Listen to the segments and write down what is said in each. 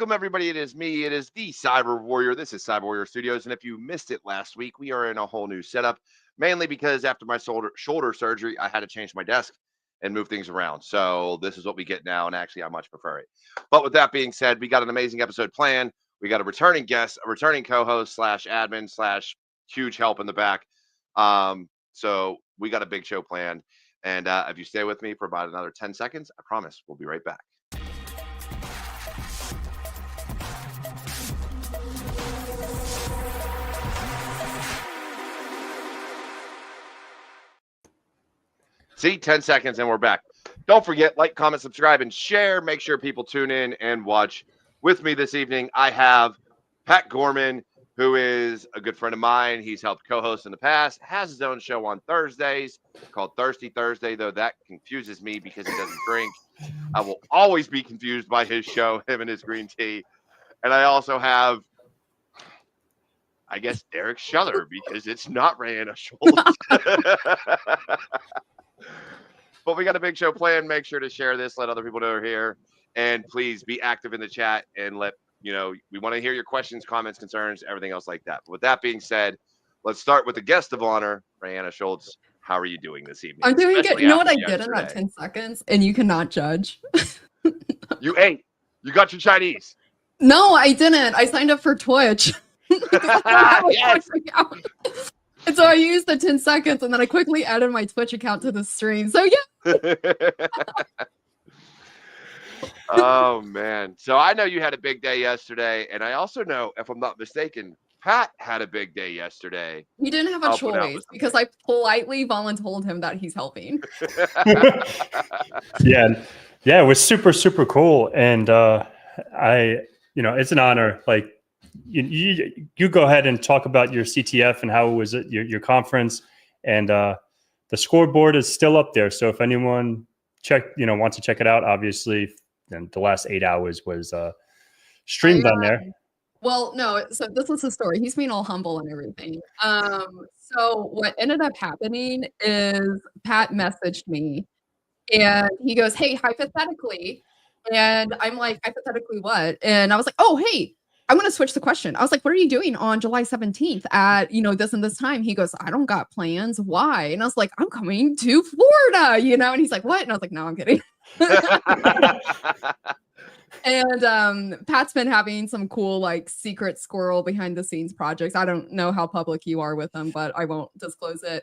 Welcome, everybody. It is me. It is the Cyber Warrior. This is Cyber Warrior Studios. And if you missed it last week, we are in a whole new setup, mainly because after my shoulder surgery, I had to change my desk and move things around. So this is what we get now. And actually, I much prefer it. But with that being said, we got an amazing episode planned. We got a returning guest, a returning co-host / admin / huge help in the back. So we got a big show planned. And if you stay with me for about another 10 seconds, I promise we'll be right back. See, 10 seconds and we're back. Don't forget, like, comment, subscribe, and share. Make sure people tune in and watch. With me this evening, I have Pat Gorman, who is a good friend of mine. He's helped co-host in the past, has his own show on Thursdays called Thirsty Thursday, though that confuses me because he doesn't drink. I will always be confused by his show, him and his green tea. And I also have, I guess, Derek Schuller, because it's not Reanna Schulz. But we got a big show planned. Make sure to share this, let other people know we're here, and please be active in the chat and let you know. We want to hear your questions, comments, concerns, everything else like that. But with that being said, let's start with the guest of honor, Reanna Schulz. How are you doing this evening? I'm doing good. You know what I did in that 10 seconds? And you cannot judge. You ate. You got your Chinese. No, I didn't. I signed up for Twitch. Yes. And so I used the 10 seconds and then I quickly added my Twitch account to the stream. So yeah. Oh, man. So I know you had a big day yesterday. And I also know, if I'm not mistaken, Pat had a big day yesterday. He didn't have a choice because I politely volunteered him that he's helping. Yeah, it was super, super cool. And it's an honor. Like, you go ahead and talk about your CTF and how was it your conference, and the scoreboard is still up there. So if anyone wants to check it out, obviously, then the last 8 hours was streamed on there. Well, no. So this was the story. He's being all humble and everything. So what ended up happening is Pat messaged me, and he goes, "Hey, hypothetically," and I'm like, "Hypothetically what?" And I was like, "Oh, hey. I'm going to switch the question." I was like, "What are you doing on July 17th at, this and this time?" He goes, "I don't got plans. Why?" And I was like, "I'm coming to Florida, And he's like, "What?" And I was like, "No, I'm kidding." And Pat's been having some cool, secret squirrel behind the scenes projects. I don't know how public you are with them, but I won't disclose it.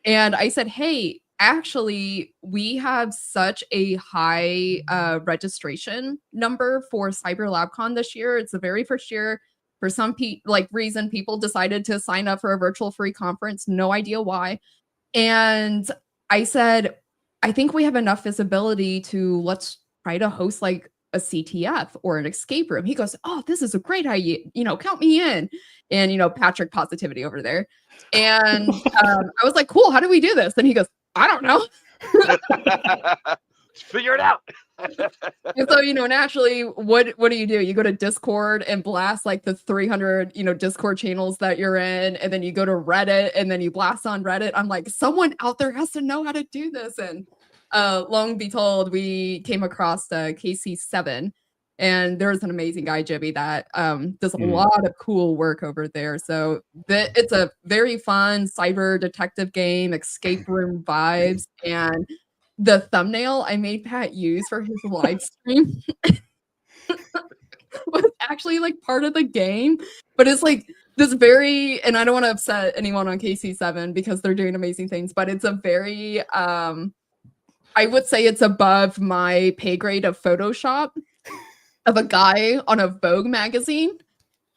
And I said, "Hey, actually, we have such a high registration number for CyberLabs Con this year. It's the very first year. For some reason, people decided to sign up for a virtual free conference. No idea why." And I said, "I think we have enough visibility to let's try to host a CTF or an escape room." He goes, "Oh, this is a great idea. Count me in." And, Patrick positivity over there. And I was like, "Cool. How do we do this?" And he goes, "I don't know." Figure it out. And so, naturally, what do? You go to Discord and blast the 300, Discord channels that you're in. And then you go to Reddit and then you blast on Reddit. I'm like, someone out there has to know how to do this. And lo and behold, we came across KC7. And there's an amazing guy, Jibby, that does a lot of cool work over there. So it's a very fun cyber detective game, escape room vibes. And the thumbnail I made Pat use for his live stream was actually part of the game. But it's this very, and I don't want to upset anyone on KC7 because they're doing amazing things, but it's a very, I would say it's above my pay grade of Photoshop, of a guy on a Vogue magazine.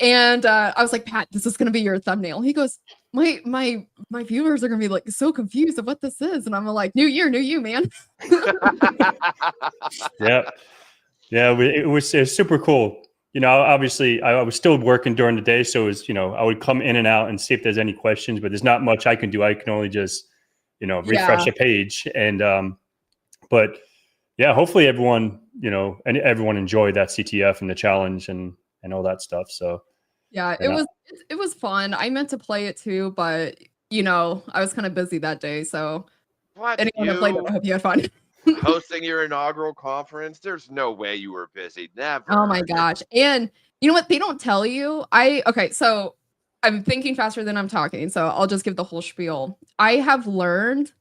And I was like, "Pat, this is going to be your thumbnail." He goes, my viewers are going to be so confused of what this is. And I'm like, "New year, new you, man." Yeah. It was super cool. Obviously I was still working during the day. So it was, I would come in and out and see if there's any questions, but there's not much I can do. I can only just, refresh a page. And, but yeah, hopefully everyone, everyone enjoyed that CTF and the challenge and all that stuff. So yeah, it was fun. I meant to play it too, but I was kind of busy that day. So anyone that played it, I hope you had fun. hosting your inaugural conference. There's no way you were busy. Never. Oh my gosh. And you know what? They don't tell you. Okay, so I'm thinking faster than I'm talking, so I'll just give the whole spiel. I have learned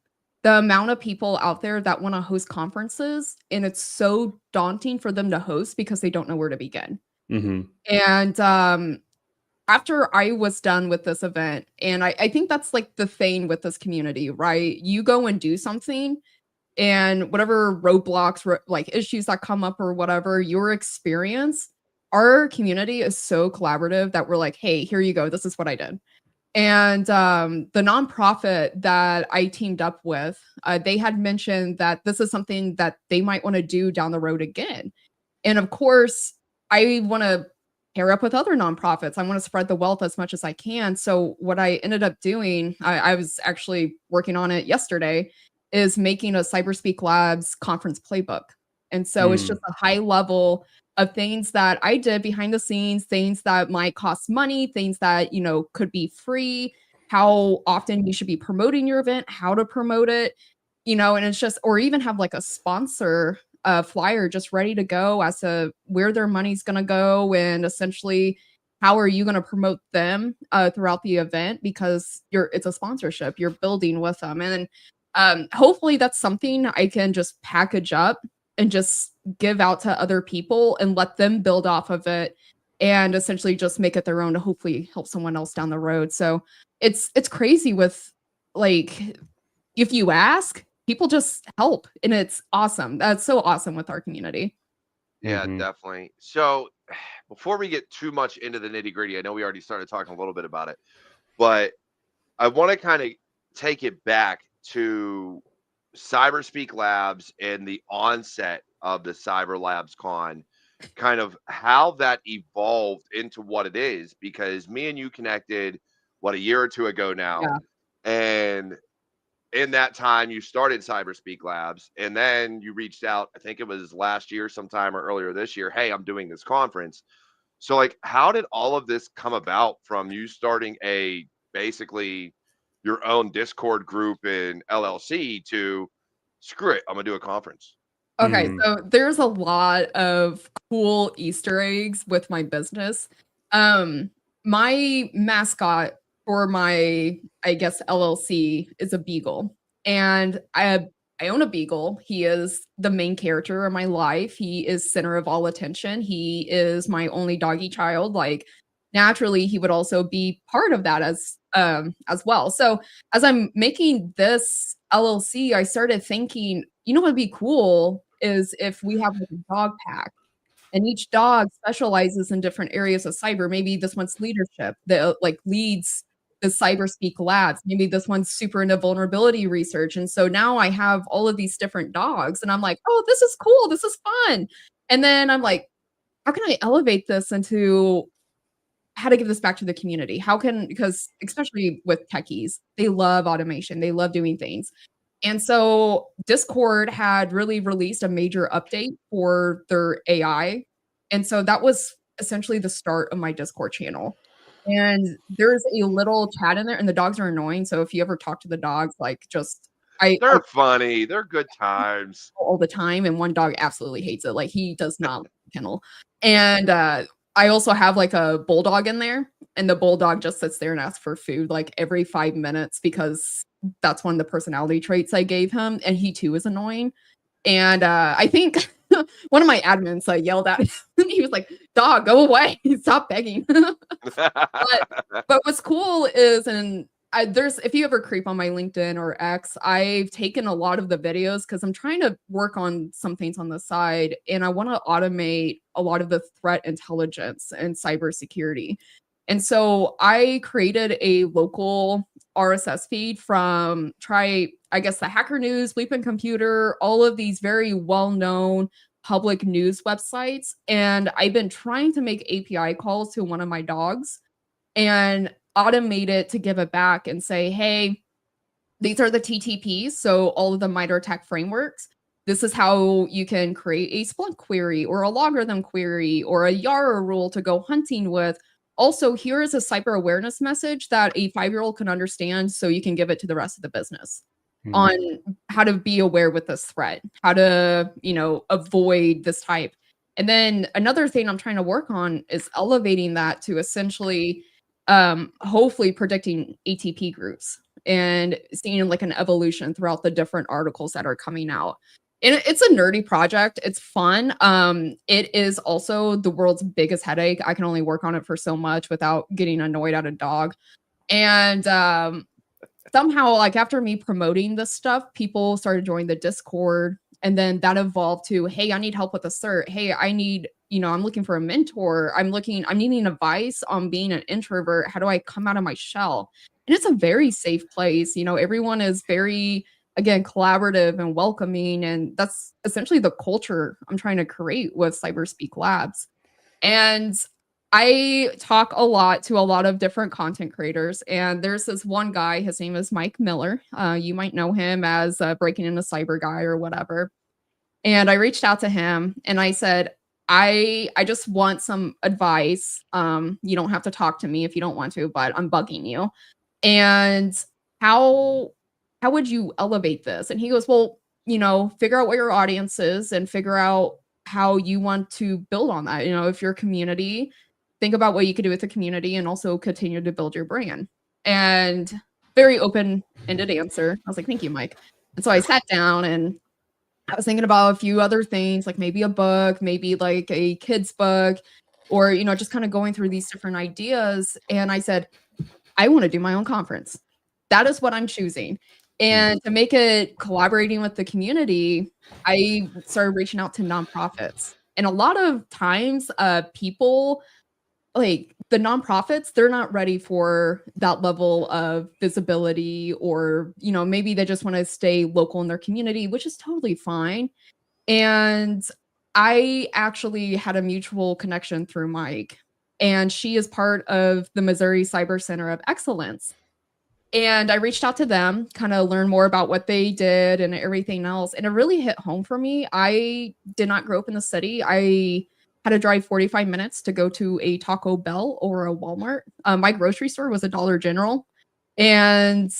the amount of people out there that want to host conferences, and it's so daunting for them to host because they don't know where to begin. Mm-hmm. And after I was done with this event, and I think that's like the thing with this community, right? You go and do something, and whatever roadblocks, like issues that come up or whatever, your experience, our community is so collaborative that we're like, hey, here you go. This is what I did. And the nonprofit that I teamed up with, they had mentioned that this is something that they might want to do down the road again. And of course, I want to pair up with other nonprofits. I want to spread the wealth as much as I can. So what I ended up doing, I was actually working on it yesterday, is making a CyberSpeak Labs conference playbook. And so it's just a high level of things that I did behind the scenes, things that might cost money, things that, could be free, how often you should be promoting your event, how to promote it, and it's just, or even have like a sponsor flyer just ready to go as to where their money's going to go, and essentially how are you going to promote them throughout the event, because it's a sponsorship you're building with them. And hopefully that's something I can just package up and just give out to other people and let them build off of it, and essentially just make it their own to hopefully help someone else down the road. So it's crazy with, like, if you ask, people just help, and it's awesome. That's so awesome with our community. Yeah, definitely. So before we get too much into the nitty gritty, I know we already started talking a little bit about it, but I want to kind of take it back to CyberSpeak Labs and the onset of the CyberLabs Con, kind of how that evolved into what it is, because me and you connected, a year or two ago now. Yeah. And in that time, you started CyberSpeak Labs, and then you reached out, I think it was last year sometime or earlier this year, hey, I'm doing this conference. So, like, how did all of this come about from you starting basically your own Discord group in LLC to, screw it, I'm gonna do a conference? Okay, so there's a lot of cool Easter eggs with my business. My mascot for my, I guess, LLC is a beagle, and I own a beagle. He is the main character of my life. He is center of all attention. He is my only doggy child. Like, naturally, he would also be part of that as well. So as I'm making this LLC, I started thinking, what would be cool is if we have like a dog pack, and each dog specializes in different areas of cyber. Maybe this one's leadership that leads the CyberSpeak Labs. Maybe this one's super into vulnerability research. And so now I have all of these different dogs, and I'm like, oh, this is cool. This is fun. And then I'm like, how can I elevate this into how to give this back to the community? Because especially with techies, they love automation. They love doing things. And so Discord had really released a major update for their AI. And so that was essentially the start of my Discord channel. And there's a little chat in there, and the dogs are annoying. So if you ever talk to the dogs, they're funny. They're good times all the time. And one dog absolutely hates it. Like, he does not like the kennel. And I also have like a bulldog in there, and the bulldog just sits there and asks for food like every 5 minutes, because that's one of the personality traits I gave him. And he too is annoying. And I think one of my admins yelled at him. He was like, dog, go away. Stop begging. but what's cool is, if you ever creep on my LinkedIn or X, I've taken a lot of the videos because I'm trying to work on some things on the side, and I want to automate a lot of the threat intelligence and cybersecurity. And so I created a local RSS feed from the Hacker News, Bleeping Computer, all of these very well-known public news websites. And I've been trying to make API calls to one of my dogs and automate it to give it back and say, hey, these are the TTPs, so all of the MITRE ATT&CK frameworks. This is how you can create a Splunk query or a logarithm query or a Yara rule to go hunting with. Also, here is a cyber awareness message that a 5-year-old can understand, so you can give it to the rest of the business. on how to be aware with this threat, how to, avoid this type. And then another thing I'm trying to work on is elevating that to essentially, hopefully predicting ATP groups and seeing like an evolution throughout the different articles that are coming out. And it's a nerdy project. It's fun. It is also the world's biggest headache. I can only work on it for so much without getting annoyed at a dog. And somehow, like after me promoting this stuff, people started joining the Discord. And then that evolved to, hey, I need help with a cert. Hey, I need, I'm looking for a mentor. I'm needing advice on being an introvert. How do I come out of my shell? And it's a very safe place. Everyone is very, again, collaborative and welcoming. And that's essentially the culture I'm trying to create with CyberSpeak Labs. And I talk a lot to a lot of different content creators. And there's this one guy, his name is Mike Miller. You might know him as Breaking Into Cyber Guy or whatever. And I reached out to him and I said, I just want some advice. You don't have to talk to me if you don't want to, but I'm bugging you. And how would you elevate this? And he goes, well, figure out what your audience is and figure out how you want to build on that. If your community, think about what you could do with the community and also continue to build your brand. And very open-ended answer. I was like, thank you, Mike. And so I sat down and I was thinking about a few other things, like maybe a book, maybe like a kid's book, or, just kind of going through these different ideas. And I said, I want to do my own conference. That is what I'm choosing. And to make it collaborating with the community, I started reaching out to nonprofits. And a lot of times people, like the nonprofits, they're not ready for that level of visibility, or, maybe they just want to stay local in their community, which is totally fine. And I actually had a mutual connection through Mike, and she is part of the Missouri Cyber Center of Excellence. And I reached out to them, kind of learn more about what they did and everything else. And it really hit home for me. I did not grow up in the city. I had to drive 45 minutes to go to a Taco Bell or a Walmart. My grocery store was a Dollar General. And,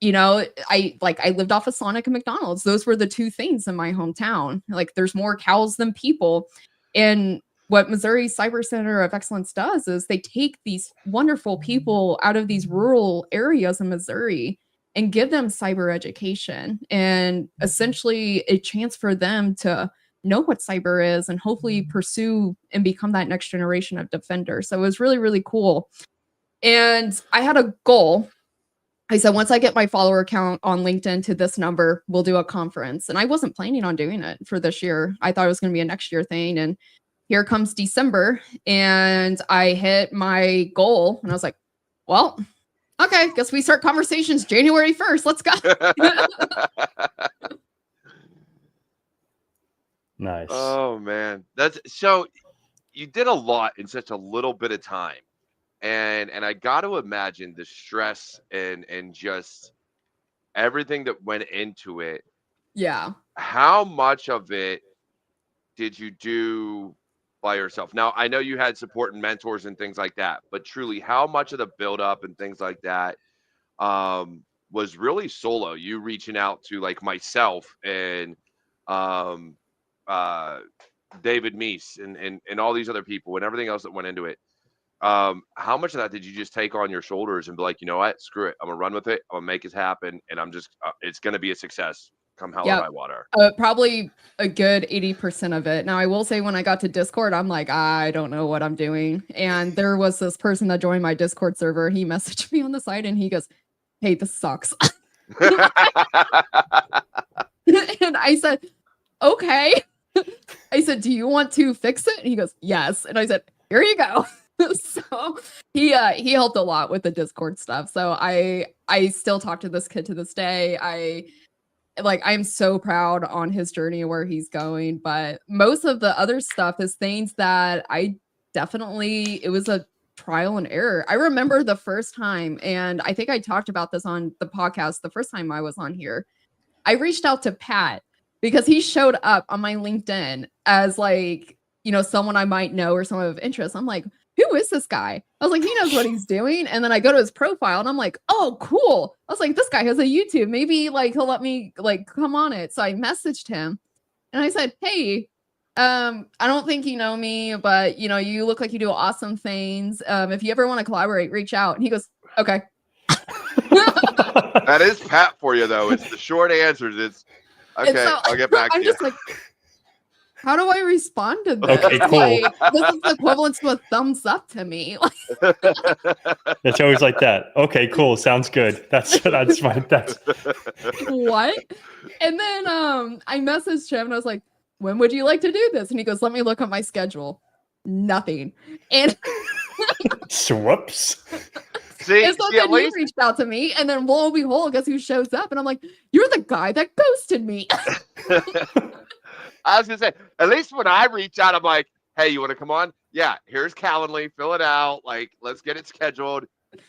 I lived off of Sonic and McDonald's. Those were the two things in my hometown. Like there's more cows than people. And what Missouri Cyber Center of Excellence does is they take these wonderful people out of these rural areas in Missouri and give them cyber education and essentially a chance for them to know what cyber is and hopefully pursue and become that next generation of defender. So it was really, really cool. And I had a goal. I said, once I get my follower count on LinkedIn to this number, we'll do a conference. And I wasn't planning on doing it for this year. I thought it was going to be a next year thing. And here comes December and I hit my goal and I was like, well, okay, guess we start conversations January 1st. Let's go. Nice. Oh man. That's so you did a lot in such a little bit of time. And I got to imagine the stress and just everything that went into it. Yeah. How much of it did you do by yourself? Now, I know you had support and mentors and things like that, but truly, how much of the build-up and things like that was really solo? You reaching out to like myself and David Meese and all these other people and everything else that went into it. How much of that did you just take on your shoulders and be like, you know what, screw it, I'm gonna run with it, I'm gonna make it happen, and I'm just it's gonna be a success come hell or high water? Probably a good 80% of it. Now, I will say when I got to Discord, I'm like, I don't know what I'm doing. And there was this person that joined my Discord server. He messaged me on the side and he goes, hey, this sucks. And I said, okay. I said, do you want to fix it? And he goes, yes. And I said, here you go. So he helped a lot with the Discord stuff. So I still talk to this kid to this day. I'm so proud on his journey where he's going, but most of the other stuff is things that it was a trial and error. I remember the first time, and I think I talked about this on the podcast the first time I was on here. I reached out to Pat because he showed up on my LinkedIn as someone I might know or someone of interest. I'm like, who who is this guy? I was like, he knows what he's doing. And then I go to his profile and I'm like, oh, cool. I was like, this guy has a YouTube. Maybe like he'll let me like come on it. So I messaged him and I said, hey, I don't think you know me, but you know, you look like you do awesome things. If you ever want to collaborate, reach out. And he goes, okay. That is Pat for you, though. It's the short answers. It's okay. So, I'll get back to you. I'm just like, how do I respond to this? Okay, cool. Like, this is equivalent to a thumbs up to me. It's always like that. Okay, cool. Sounds good. That's fine. That's what? And then I messaged him and I was like, when would you like to do this? And he goes, let me look at my schedule. Nothing. And whoops. And so then he reached out to me, and then lo and behold, guess who shows up? And I'm like, you're the guy that ghosted me. I was gonna say, at least when I reach out, I'm like, hey, you want to come on? Yeah, here's Calendly, fill it out. Like, let's get it scheduled.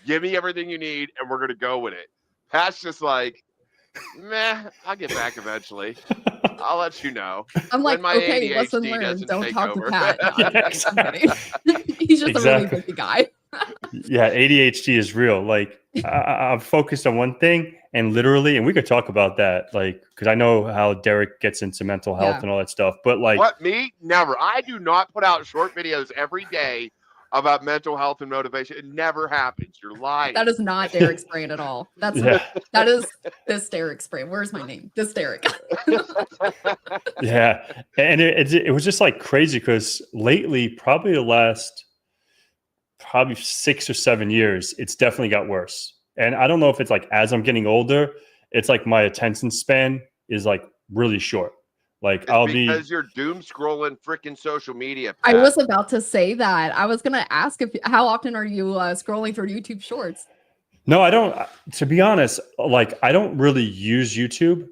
Give me everything you need, and we're gonna go with it. Pat's just like, meh, I'll get back eventually. I'll let you know. I'm like, okay, ADHD lesson learned. Don't talk over. to Pat. Yeah, exactly. He's just a really busy guy. Yeah, ADHD is real. Like I'm focused on one thing, and literally, and we could talk about that, like, because I know how Derek gets into mental health and all that stuff. But like, what, me? Never. I do not put out short videos every day about mental health and motivation. It never happens. You're lying. That is not Derek's brain at all. That's that is this Derek's brain. Where's my name? This Derek. Yeah, and it was just like crazy because lately, probably the last 6 or 7 years, it's definitely got worse. And I don't know if it's like as I'm getting older, it's like my attention span is like really short. Like because you're doom scrolling freaking social media. Pat. I was about to say that. I was gonna ask how often are you scrolling through YouTube Shorts? No, I don't. To be honest, like I don't really use YouTube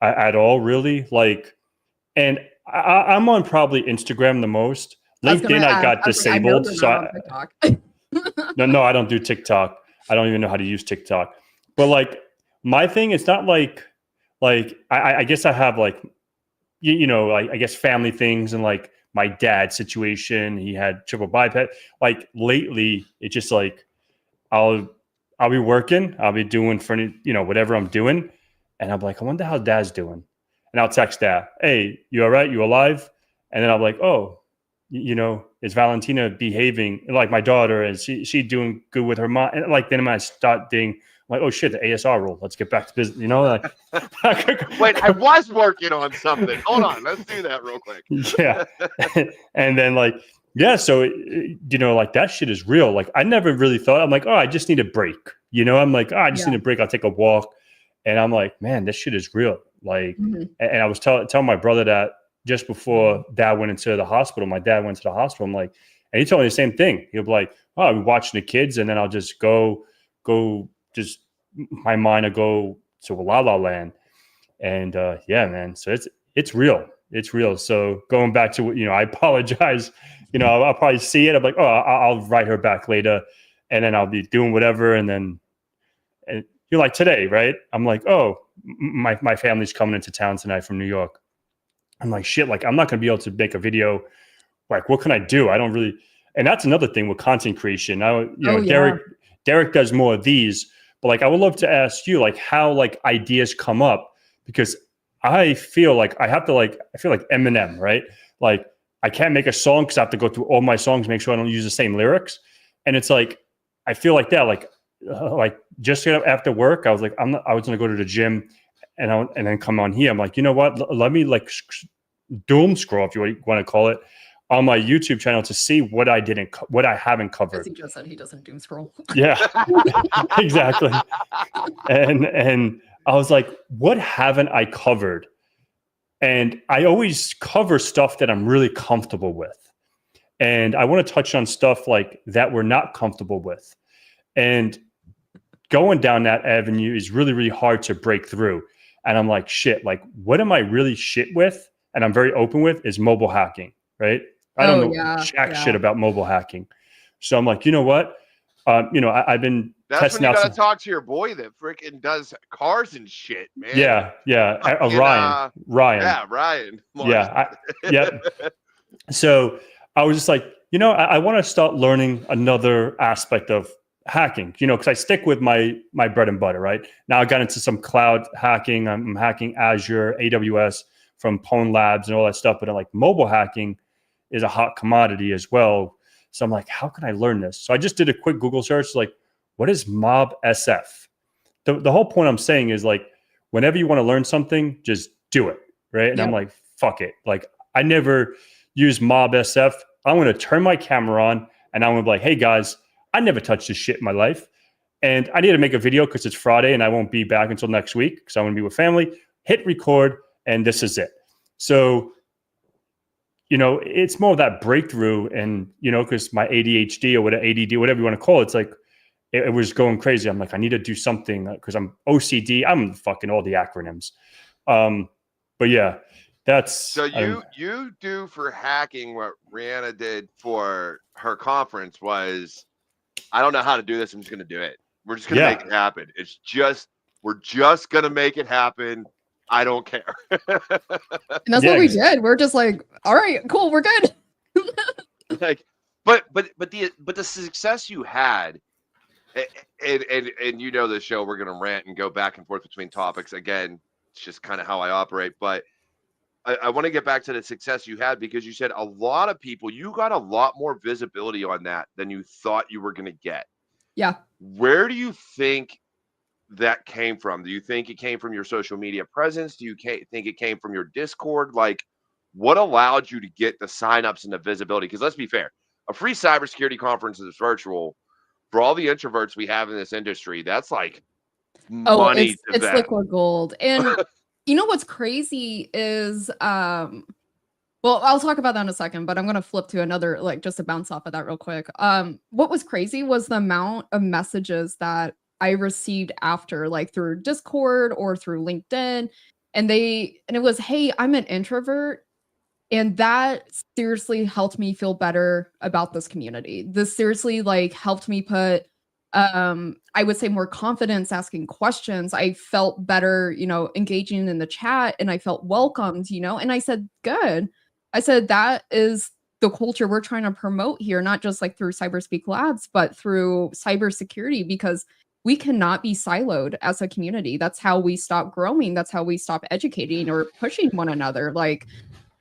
at all, really. Like, and I'm on probably Instagram the most. LinkedIn I got disabled, so no, I don't do TikTok. I don't even know how to use TikTok. But like my thing, it's not like I guess I have like you know, like I guess family things and like my dad's situation. He had triple bypass. Like lately, it's just like I'll be working, I'll be doing for whatever I'm doing, and I'm like, I wonder how Dad's doing, and I'll text Dad, hey, you all right? You alive? And then I'm like, oh, is Valentina behaving like my daughter? Is she doing good with her mom? And like then I start thinking, like, oh shit, the ASR rule. Let's get back to business. Like, wait, I was working on something. Hold on, let's do that real quick. Yeah, and then like, yeah, so like that shit is real. Like I never really thought. I'm like, oh, I just need a break. I'm like, oh, I just need a break. I'll take a walk, and I'm like, man, this shit is real. Like, and I was telling my brother that just before Dad went into the hospital. My dad went to the hospital. I'm like, and he told me the same thing. He'll be like, oh, I'll be watching the kids, and then I'll just go. Just my mind will go to La La Land, and yeah, man. So it's real. It's real. So going back to I apologize. I'll probably see it. I'm like, oh, I'll write her back later, and then I'll be doing whatever, and you're like today, right? I'm like, oh, my family's coming into town tonight from New York. I'm like, shit. Like I'm not gonna be able to make a video. Like, what can I do? I don't really. And that's another thing with content creation. Derek does more of these. But like, I would love to ask you, like, how like ideas come up, because I feel like I feel like Eminem, right? Like, I can't make a song because I have to go through all my songs, make sure I don't use the same lyrics. And it's like, I feel like that, like just after work, I was like, I was going to go to the gym and then come on here. I'm like, you know what? Let me like doom scroll, if you want to call it, on my YouTube channel to see what I haven't covered. He just said he doesn't doom scroll. Yeah, exactly. And I was like, what haven't I covered? And I always cover stuff that I'm really comfortable with. And I want to touch on stuff like that we're not comfortable with. And going down that avenue is really, really hard to break through. And I'm like, shit, like what am I really shit with? And I'm very open with is mobile hacking, right? I don't know jack shit about mobile hacking. So I'm like, you know what? I've been testing out. That's when you gotta talk to your boy that freaking does cars and shit, man. Yeah. Ryan. Yeah, Ryan. Yeah. So I was just like, you know, I want to start learning another aspect of hacking, you know, because I stick with my bread and butter, right? Now I got into some cloud hacking. I'm hacking Azure, AWS from Pwn Labs and all that stuff. But like mobile hacking is a hot commodity as well. So I'm like, how can I learn this? So I just did a quick Google search, like, what is Mob SF? The whole point I'm saying is like, whenever you want to learn something, just do it, right? And I'm like, fuck it. Like, I never use Mob SF. I'm going to turn my camera on and I'm going to be like, hey guys, I never touched this shit in my life. And I need to make a video because it's Friday and I won't be back until next week because I want to be with family. Hit record and this is it. So, you know, it's more of that breakthrough. And, you know, because my ADHD or whatever, ADD, whatever you want to call it, it's like, it was going crazy. I'm like, I need to do something because I'm OCD. I'm fucking all the acronyms. But yeah, that's so you do for hacking what Reanna did for her conference was, I don't know how to do this. I'm just gonna do it. We're just gonna make it happen. We're just gonna make it happen. I don't care. And that's what we did. We're just like, all right, cool, we're good. Like, but the success you had. And you know the show, we're gonna rant and go back and forth between topics. Again, it's just kind of how I operate. But I want to get back to the success you had because you said a lot of people, you got a lot more visibility on that than you thought you were gonna get. Yeah. Where do you think that came from? Do you think it came from your social media presence? Do you think it came from your Discord? Like, what allowed you to get the signups and the visibility? Because let's be fair, a free cybersecurity conference is virtual. For all the introverts we have in this industry, that's like money. It's liquid gold. And you know what's crazy is, well, I'll talk about that in a second, but I'm going to flip to another, like, just to bounce off of that real quick. What was crazy was the amount of messages that I received after, like through Discord or through LinkedIn. And it was, hey, I'm an introvert. And that seriously helped me feel better about this community. This seriously like helped me put, I would say, more confidence asking questions. I felt better, you know, engaging in the chat, and I felt welcomed, you know, and I said, good. I said, that is the culture we're trying to promote here, not just like through CyberSpeak Labs, but through cybersecurity, because we cannot be siloed as a community. That's how we stop growing. That's how we stop educating or pushing one another. Like,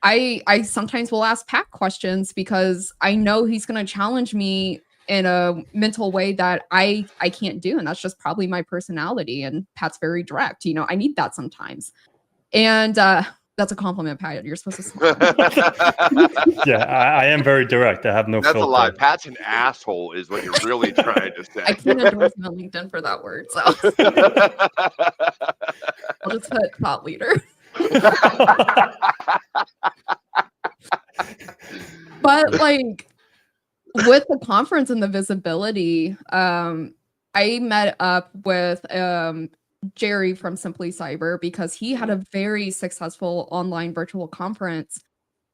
I sometimes will ask Pat questions because I know he's going to challenge me in a mental way that I can't do. And that's just probably my personality. And Pat's very direct. You know, I need that sometimes. And that's a compliment, Pat. You're supposed to smile. Yeah, I am very direct. I have no filter. That's a lie. Pat's an asshole is what you're really trying to say. I can't endorse him on LinkedIn for that word. So I'll just put thought leader. But like with the conference and the visibility, I met up with Jerry from Simply Cyber because he had a very successful online virtual conference.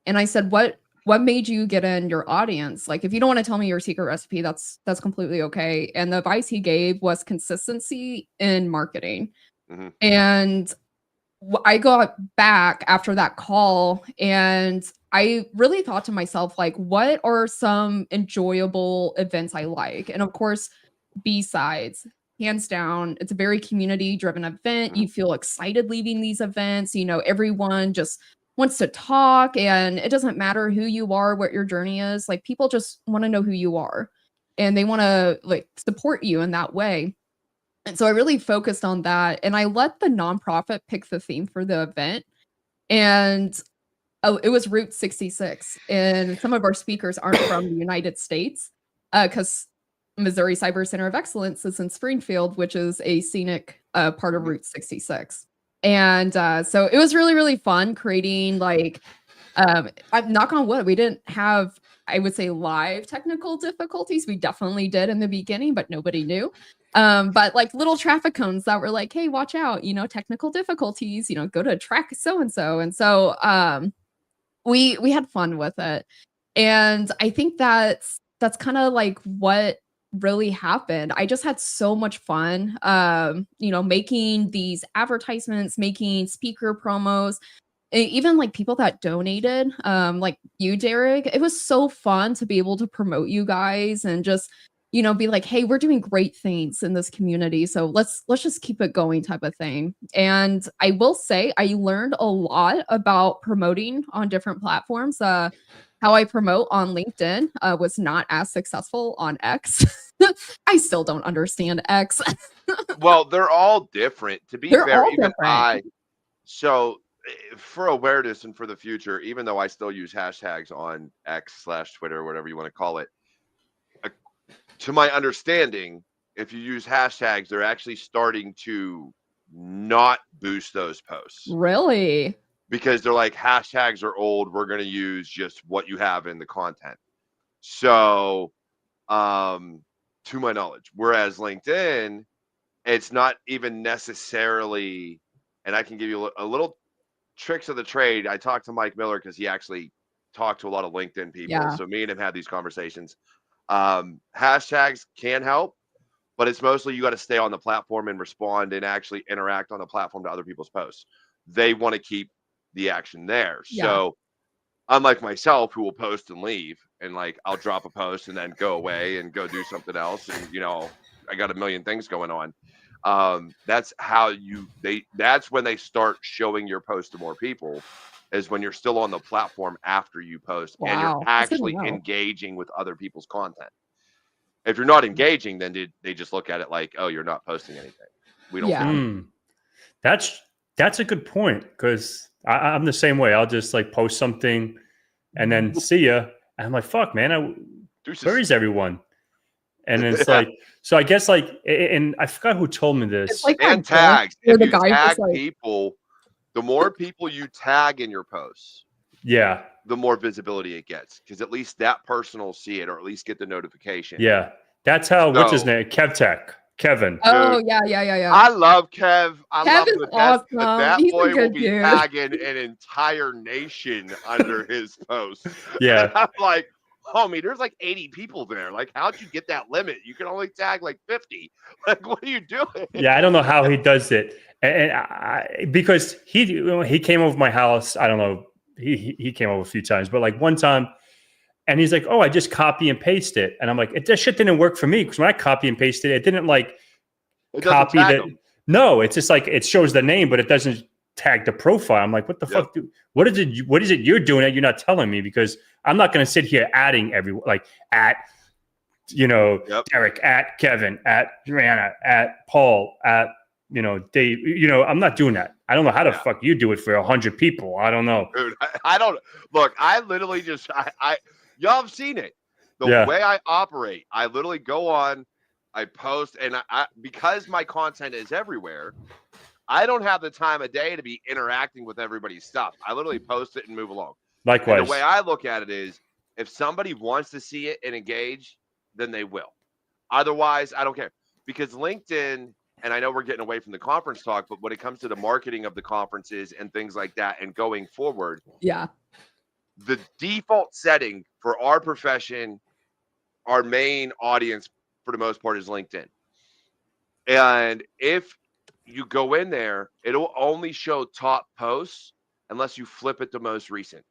And I said, what made you get in your audience? Like, if you don't want to tell me your secret recipe, that's completely okay. And the advice he gave was consistency in marketing. Mm-hmm. And I got back after that call and I really thought to myself, like, what are some enjoyable events I like? And of course, B-sides, hands down, it's a very community-driven event. You feel excited leaving these events. You know, everyone just wants to talk, and it doesn't matter who you are, what your journey is. Like, people just want to know who you are, and they want to like support you in that way. And so I really focused on that, and I let the nonprofit pick the theme for the event. And it was Route 66, and some of our speakers aren't from the United States because Missouri Cyber Center of Excellence is in Springfield, which is a scenic part of Route 66. And so it was really, really fun creating, like, I'm knock on wood, we didn't have, I would say, live technical difficulties. We definitely did in the beginning, but nobody knew. But like little traffic cones that were like, hey, watch out, you know, technical difficulties, you know, go to track so-and-so. And so we had fun with it. And I think that's kind of like what really happened. I just had so much fun, you know, making these advertisements, making speaker promos. even like people that donated, like you, Derek, it was so fun to be able to promote you guys and just, you know, be like, hey, we're doing great things in this community, so let's just keep it going type of thing. And I will say I learned a lot about promoting on different platforms. How I promote on LinkedIn was not as successful on X. I still don't understand X. Well, they're all different. To be They're fair, all even different. so for awareness and for the future, even though I still use hashtags on X/Twitter, whatever you want to call it, to my understanding, if you use hashtags, they're actually starting to not boost those posts Really? because they're like, hashtags are old. We're going to use just what you have in the content. So, to my knowledge, whereas LinkedIn, it's not even necessarily, and I can give you a little tricks of the trade. I talked to Mike Miller because he actually talked to a lot of LinkedIn people. Yeah. So me and him had these conversations. Hashtags can help, but it's mostly you got to stay on the platform and respond and actually interact on the platform to other people's posts. They want to keep the action there. Yeah. So unlike myself, who will post and leave, and like I'll drop a post and then go away and go do something else, and you know, I got a million things going on. That's how that's when they start showing your post to more people, is when you're still on the platform after you post and you're Wow. That's good to actually know. engaging with other people's content. If you're not engaging, then they just look at it like, oh, you're not posting anything. We don't Yeah. care. That's a good point, because I'm the same way. I'll just like post something and then see ya. And I'm like, fuck, man, where is everyone? And it's like, so I guess like, and I forgot who told me this. It's like and that tags. where If the you guy was tag like, people, the more people you tag in your posts, Yeah. the more visibility it gets, because at least that person will see it, or at least get the notification. Yeah. That's how, what's his So- name? Kevin. oh Dude, yeah. I love Kev. I Kev love is him to death, but awesome. that He's a boy will good be dude. tagging an entire nation under his post. Yeah. And I'm like, homie, there's like 80 people there. Like, how'd you get that limit? You can only tag like 50. Like, what are you doing? Yeah, I don't know how he does it, and because he came over my house. I don't know. He came over a few times, but like one time, and he's like, "Oh, I just copy and paste it," and I'm like, "That shit didn't work for me, because when I copy and pasted it, it didn't like It doesn't copy tag the. them. No, it's just like it shows the name, but it doesn't tag the profile." I'm like, "What the Yep. fuck? What is it? What is it you're doing that you're not telling me? Because I'm not going to sit here adding everyone like at." You know, Yep. Derek, at Kevin, at Reanna, at Paul, at, you know, Dave. You know, I'm not doing that. I don't know how the fuck you do it for 100 people. I don't know. Dude, I don't look. I literally just y'all have seen it. The way I operate, I literally go on, I post, and I because my content is everywhere, I don't have the time of day to be interacting with everybody's stuff. I literally post it and move along. Likewise. And the way I look at it is, if somebody wants to see it and engage, then they will. Otherwise, I don't care. Because LinkedIn, and I know we're getting away from the conference talk, but when it comes to the marketing of the conferences and things like that and going forward, Yeah. the default setting for our profession, our main audience for the most part, is LinkedIn. And if you go in there, it'll only show top posts unless you flip it to most recent.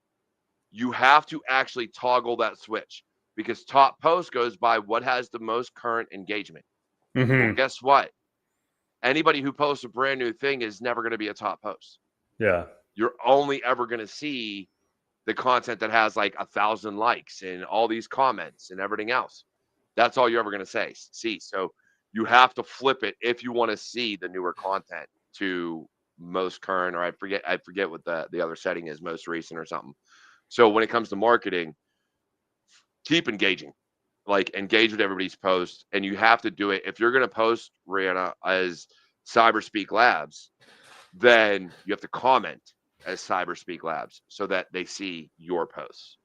You have to actually toggle that switch, because top post goes by what has the most current engagement. Well, guess what? Anybody who posts a brand new thing is never going to be a top post. Yeah. You're only ever going to see the content that has like 1,000 likes and all these comments and everything else. That's all you're ever going to see. So you have to flip it if you want to see the newer content to most current, or I forget what the other setting is, most recent or something. So when it comes to marketing, keep engaging. Like, engage with everybody's post, and you have to do it. If you're going to post, Reanna, as CyberSpeak Labs, then you have to comment as CyberSpeak Labs so that they see your posts,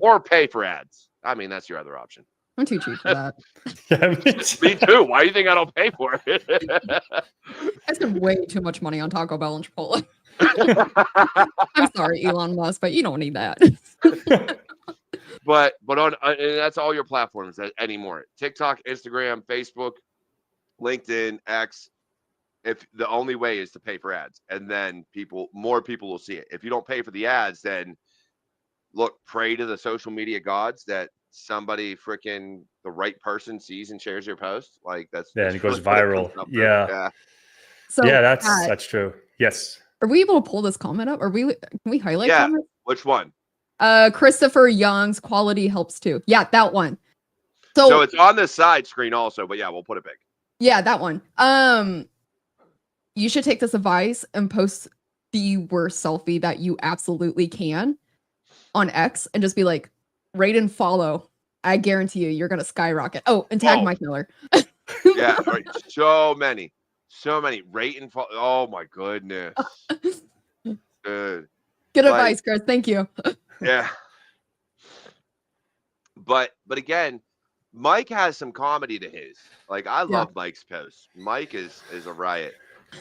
or pay for ads. I mean, that's your other option. I'm too cheap for that. Me too. Why do you think I don't pay for it? I spend way too much money on Taco Bell and Chipotle. I'm sorry, Elon Musk, but you don't need that. But on and that's all your platforms anymore: TikTok, Instagram, Facebook, LinkedIn, X. if the only way is to pay for ads, and then more people will see it. If you don't pay for the ads, then look, pray to the social media gods that somebody freaking the right person sees and shares your post. Like and that's it goes really what it comes viral. up to. Yeah. So Yeah, Pat, that's true. Yes. are we able to pull this comment up? Can we highlight Yeah. comments? Which one? Christopher Young's quality helps too. Yeah, that one. So it's on the side screen also, but yeah, we'll put it big. Yeah, that one. You should take this advice and post the worst selfie that you absolutely can on X and just be like, rate and follow. I guarantee you're gonna skyrocket. Oh, and tag Mike Miller. Yeah, right. So many rate and follow. Oh my goodness. Good advice, Chris. Thank you. Yeah. But again, Mike has some comedy to his. Like I love Mike's posts. Mike is a riot.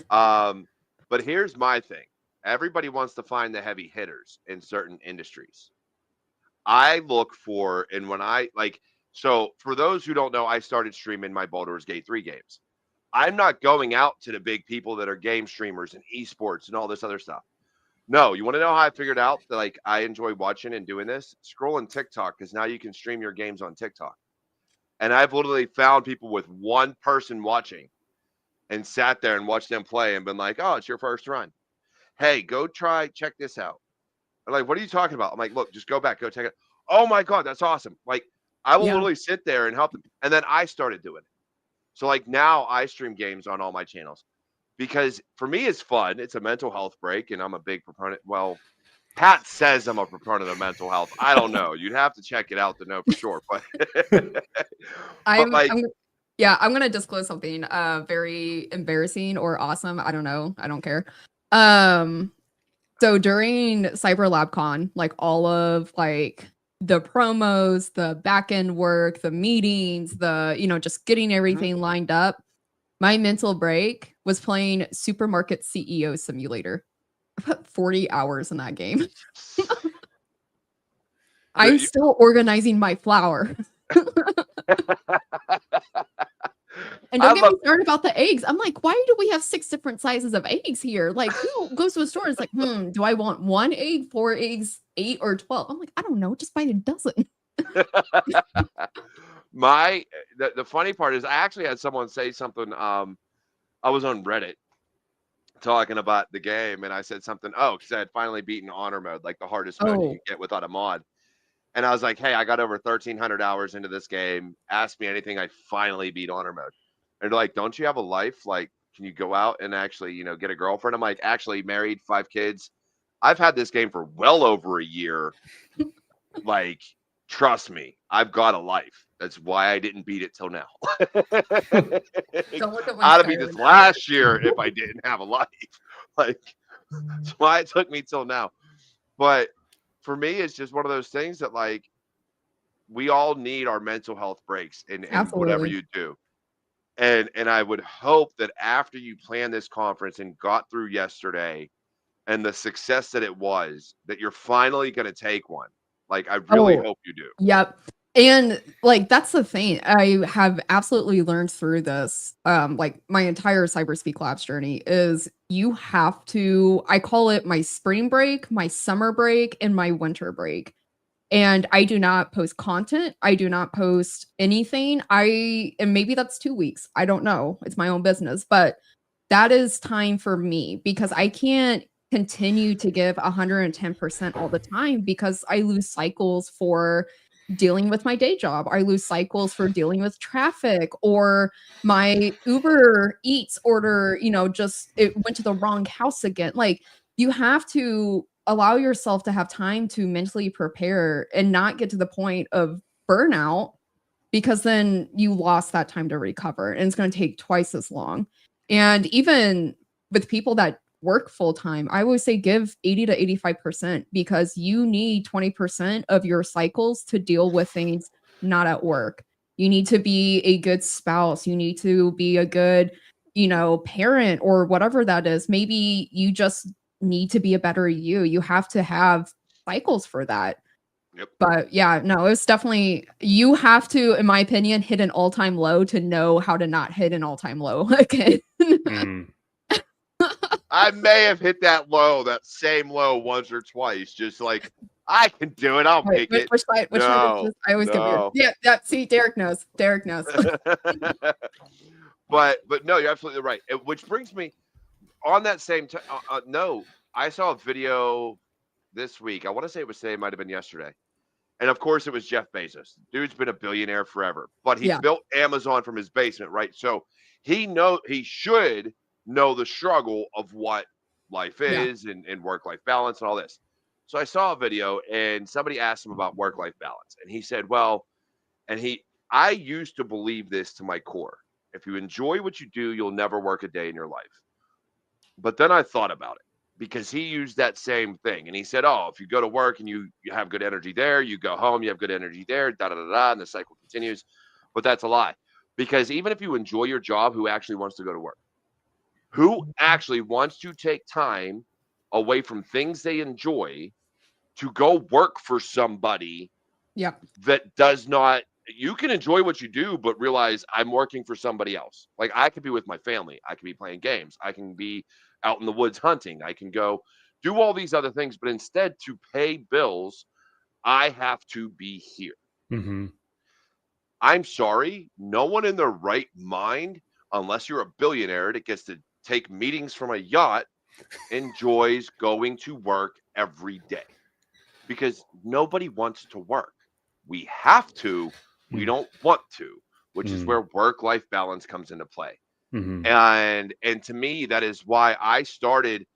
But here's my thing. Everybody wants to find the heavy hitters in certain industries. I look for, and when I so for those who don't know, I started streaming my Baldur's Gate 3 games. I'm not going out to the big people that are game streamers and esports and all this other stuff. No, you want to know how I figured out that like I enjoy watching and doing this? Scrolling TikTok, because now you can stream your games on TikTok. And I've literally found people with one person watching and sat there and watched them play and been like, oh, it's your first run. Hey, go check this out. I'm like, what are you talking about? I'm like, look, just go back, go check it. Oh my God, that's awesome. Like I will literally sit there and help them. And then I started doing it. So like now I stream games on all my channels because for me it's fun. It's a mental health break and I'm a big proponent. Well, Pat says I'm a proponent of mental health. I don't know. You'd have to check it out to know for sure. But, I'm going to disclose something very embarrassing or awesome. I don't know. I don't care. So during CyberLabs Con, like all of like the promos, the back end work, the meetings, just getting everything lined up, my mental break was playing Supermarket CEO Simulator. I put 40 hours in that game. I'm still organizing my flour. And don't get me started about the eggs. I'm like, why do we have 6 different sizes of eggs here? Like, who goes to a store and is like, do I want 1 egg, 4 eggs, 8 or 12? I'm like, I don't know. Just buy a dozen. The funny part is I actually had someone say something. I was on Reddit talking about the game and I said something, because I had finally beaten honor mode, like the hardest mode you can get without a mod. And I was like, hey, I got over 1,300 hours into this game. Ask me anything. I finally beat honor mode. And they're like, don't you have a life? Like, can you go out and actually, get a girlfriend? I'm like, actually married, 5 kids. I've had this game for well over a year. Like, trust me, I've got a life. That's why I didn't beat it till now. I'd have beat this last year if I didn't have a life. Like, that's why it took me till now. But for me, it's just one of those things that like we all need our mental health breaks in whatever you do. And I would hope that after you plan this conference and got through yesterday and the success that it was, that you're finally going to take one. Like, I really hope you do. Yep. And like, that's the thing. I have absolutely learned through this, like my entire CyberSpeak Labs journey is you have to, I call it my spring break, my summer break, and my winter break. And I do not post content. I do not post anything. And maybe that's 2 weeks. I don't know. It's my own business, but that is time for me because I can't continue to give 110% all the time because I lose cycles for dealing with my day job. I lose cycles for dealing with traffic or my Uber Eats order, just it went to the wrong house again. Like you have to allow yourself to have time to mentally prepare and not get to the point of burnout because then you lost that time to recover and it's going to take twice as long. And even with people that work full time, I always say give 80 to 85% because you need 20% of your cycles to deal with things not at work. You need to be a good spouse. You need to be a good, parent or whatever that is. Maybe you just need to be a better you. You have to have cycles for that. Yep. But yeah, no, it's definitely, you have to, in my opinion, hit an all-time low to know how to not hit an all-time low again. I may have hit that same low once or twice. Just like, I can do it. I'll make it. Which side? Which side is this? I always get weird. Yeah. See, Derek knows. Derek knows. but no, you're absolutely right. Which brings me on that same. No, I saw a video this week. I want to say it was today. It might have been yesterday. And of course, it was Jeff Bezos. Dude's been a billionaire forever, but he built Amazon from his basement, right? So he should know the struggle of what life is and work-life balance and all this. So I saw a video and somebody asked him about work-life balance. And he said, well, I used to believe this to my core. If you enjoy what you do, you'll never work a day in your life. But then I thought about it. Because he used that same thing. And he said, oh, if you go to work and you have good energy there, you go home, you have good energy there, and the cycle continues. But that's a lie. Because even if you enjoy your job, who actually wants to go to work? Who actually wants to take time away from things they enjoy to go work for somebody that does not, you can enjoy what you do, but realize I'm working for somebody else. Like I could be with my family. I could be playing games. I can be out in the woods hunting. I can go do all these other things, but instead to pay bills, I have to be here. Mm-hmm. I'm sorry. No one in their right mind, unless you're a billionaire that gets to take meetings from a yacht, enjoys going to work every day because nobody wants to work. We have to, we don't want to, which is where work-life balance comes into play. Mm-hmm. And to me, that is why I started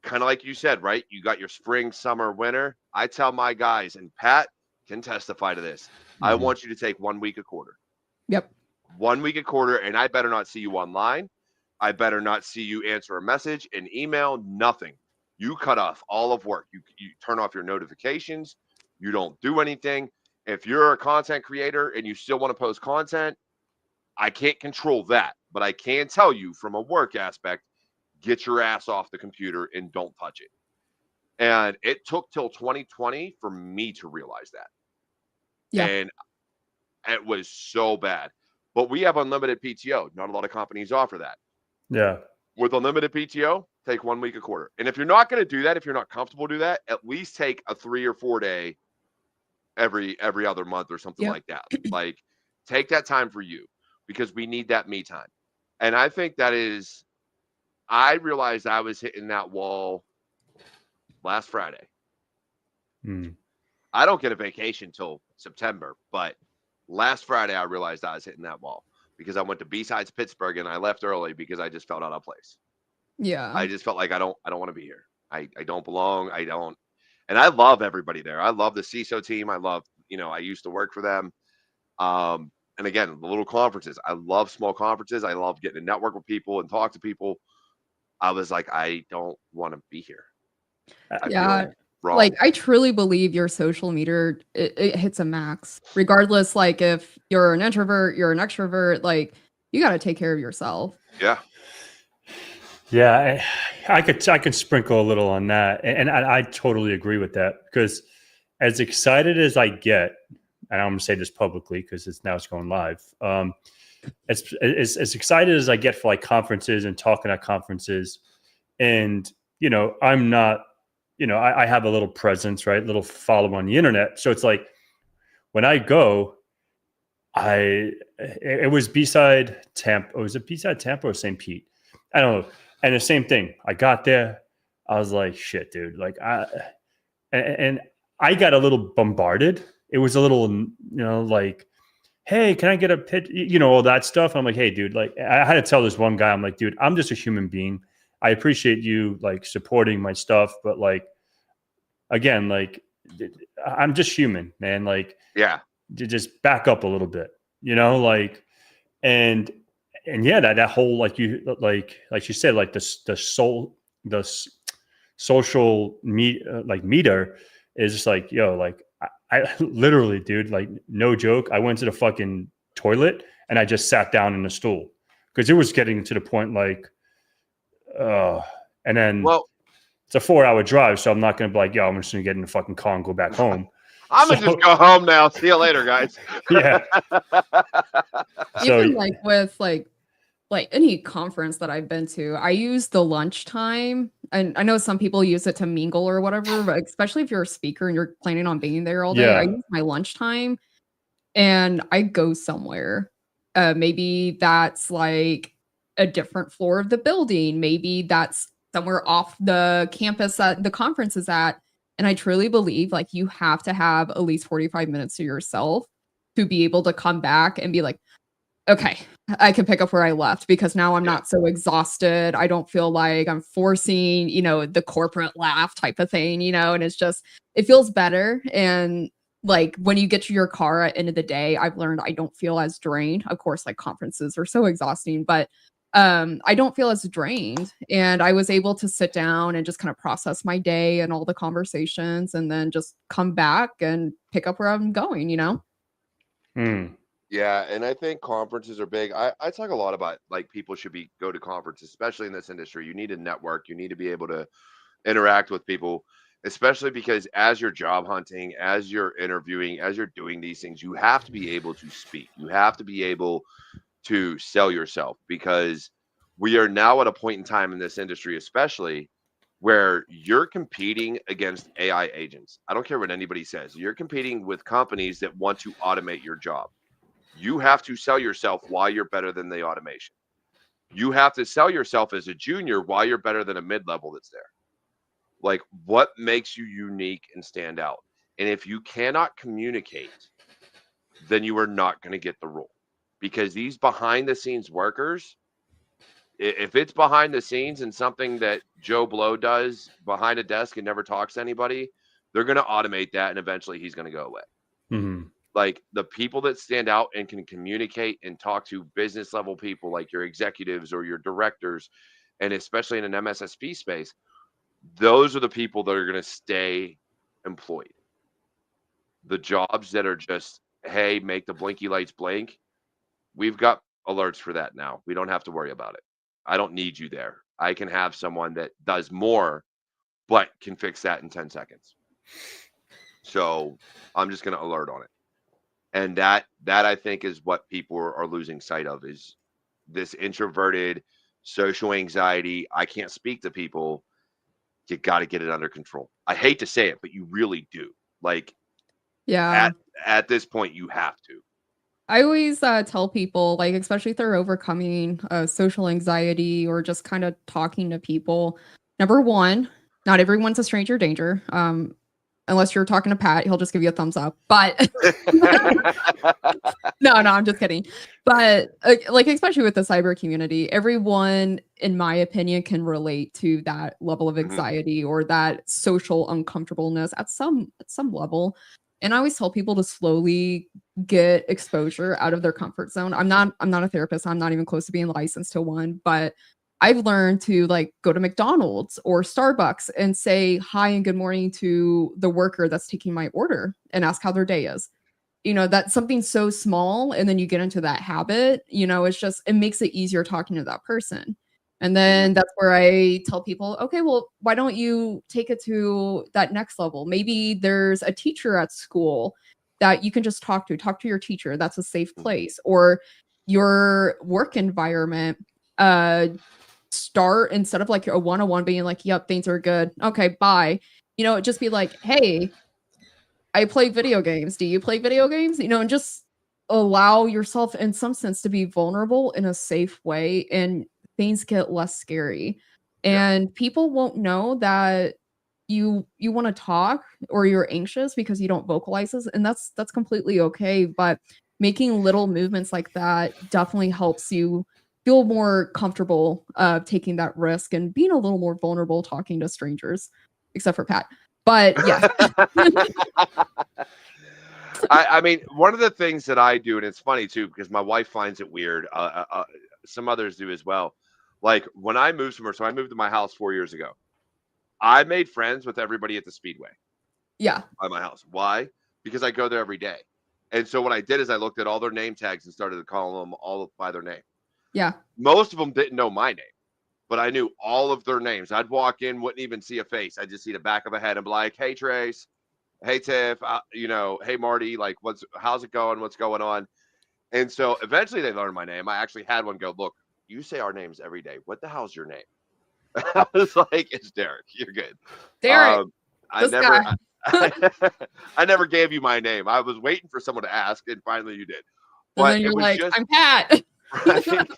kind of like you said, right? You got your spring, summer, winter. I tell my guys, and Pat can testify to this. I want you to take 1 week a quarter. Yep. 1 week a quarter, and I better not see you online. I better not see you answer a message, an email, nothing. You cut off all of work. You turn off your notifications. You don't do anything. If you're a content creator and you still want to post content, I can't control that, but I can tell you from a work aspect, get your ass off the computer and don't touch it. And it took till 2020 for me to realize that. Yeah. And it was so bad. But we have unlimited PTO. Not a lot of companies offer that. Yeah. With unlimited PTO, take 1 week a quarter. And if you're not going to do that, if you're not comfortable do that, at least take a 3 or 4 day every other month or something like that. Like take that time for you. Because we need that me time. And I think I realized I was hitting that wall last Friday. I don't get a vacation till September, but last Friday I realized I was hitting that wall because I went to B-Sides Pittsburgh and I left early because I just felt out of place. Yeah. I just felt like I don't want to be here. I don't belong. And I love everybody there. I love the CISO team. I love, I used to work for them. And again, the little conferences. I love small conferences. I love getting to network with people and talk to people. I was like, I don't want to be here. Like I truly believe your social media, it hits a max. Regardless, like if you're an introvert, you're an extrovert, like you got to take care of yourself. Yeah. Yeah, I could sprinkle a little on that. And I totally agree with that because as excited as I get, and I'm going to say this publicly because it's going live. As excited as I get for like conferences and talking at conferences, and I'm not, I have a little presence, right? Little follow on the internet. So it's like when I go, it was B-side Tampa. Was it B-side Tampa or St. Pete? I don't know. And the same thing. I got there. I was like, shit, dude. Like and I got a little bombarded. It was a little, like, hey, can I get a pitch? All that stuff. And I'm like, hey, dude, like I had to tell this one guy, I'm like, dude, I'm just a human being. I appreciate you like supporting my stuff. But like, again, like I'm just human, man. Like, yeah, just back up a little bit, like, and yeah, that whole, like you said, like the social meter is just like, yo, like, I literally, dude, like no joke. I went to the fucking toilet and I just sat down in the stool because it was getting to the point like, and then it's a 4-hour drive. So I'm not going to be like, yo, I'm just going to get in the fucking car and go back home. I'm going to just go home now. See you later, guys. Yeah. Even like with like like any conference that I've been to, I use the lunchtime. And I know some people use it to mingle or whatever, but especially if you're a speaker and you're planning on being there all day, I Yeah. use my lunchtime and I go somewhere. Maybe that's like a different floor of the building. Maybe that's somewhere off the campus that the conference is at. And I truly believe like you have to have at least 45 minutes to yourself to be able to come back and be like, okay, I can pick up where I left because now I'm not so exhausted. I don't feel like I'm forcing, the corporate laugh type of thing, and it's just, it feels better. And like when you get to your car at the end of the day, I've learned I don't feel as drained. Of course, like conferences are so exhausting, but I don't feel as drained. And I was able to sit down and just kind of process my day and all the conversations and then just come back and pick up where I'm going. Yeah, and I think conferences are big. I talk a lot about like people should go to conferences, especially in this industry. You need to network. You need to be able to interact with people, especially because as you're job hunting, as you're interviewing, as you're doing these things, you have to be able to speak. You have to be able to sell yourself because we are now at a point in time in this industry, especially where you're competing against AI agents. I don't care what anybody says. You're competing with companies that want to automate your job. You have to sell yourself why you're better than the automation. You have to sell yourself as a junior why you're better than a mid-level that's there. Like, what makes you unique and stand out? And if you cannot communicate, then you are not going to get the role. Because these behind the scenes workers, if it's behind the scenes and something that Joe Blow does behind a desk and never talks to anybody, they're going to automate that and eventually he's going to go away. Mm-hmm. Like the people that stand out and can communicate and talk to business level people like your executives or your directors, and especially in an MSSP space, those are the people that are going to stay employed. The jobs that are just, hey, make the blinky lights blink, we've got alerts for that now. We don't have to worry about it. I don't need you there. I can have someone that does more, but can fix that in 10 seconds. So I'm just going to alert on it. And that I think is what people are losing sight of, is this introverted social anxiety. I can't speak to people. You got to get it under control. I hate to say it, but you really do. Like, Yeah. At this point, you have to. I always tell people, like, especially if they're overcoming social anxiety or just kind of talking to people. Number one, not everyone's a stranger danger. Unless you're talking to Pat, he'll just give you a thumbs up. But no, I'm just kidding. But like, especially with the cyber community, everyone, in my opinion, can relate to that level of anxiety or that social uncomfortableness at some level. And I always tell people to slowly get exposure out of their comfort zone. I'm not a therapist. I'm not even close to being licensed to one, but I've learned to like go to McDonald's or Starbucks and say hi and good morning to the worker that's taking my order and ask how their day is. That's something so small. And then you get into that habit, it makes it easier talking to that person. And then that's where I tell people, okay, well, why don't you take it to that next level? Maybe there's a teacher at school that you can just talk to your teacher. That's a safe place. Or your work environment, start instead of like a one-on-one being like, yep, things are good. Okay, bye. Just be like, hey, I play video games. Do you play video games? And just allow yourself in some sense to be vulnerable in a safe way and things get less scary. And people won't know that you want to talk or you're anxious because you don't vocalize this, and that's completely okay. But making little movements like that definitely helps you feel more comfortable taking that risk and being a little more vulnerable talking to strangers, except for Pat. But yeah. I mean, one of the things that I do, and it's funny too, because my wife finds it weird. Some others do as well. Like when I moved from her, so I moved to my house 4 years ago. I made friends with everybody at the Speedway. Yeah. By my house. Why? Because I go there every day. And so what I did is I looked at all their name tags and started to call them all by their name. Yeah. Most of them didn't know my name, but I knew all of their names. I'd walk in, wouldn't even see a face. I'd just see the back of a head and be like, hey, Trace. Hey, Tiff. Hey, Marty. Like, how's it going? What's going on? And so eventually they learned my name. I actually had one go, look, you say our names every day. What the hell's your name? I was like, it's Derek. You're good. Derek, I never, I never gave you my name. I was waiting for someone to ask, and finally you did. But and then you're like, I'm Pat. Right?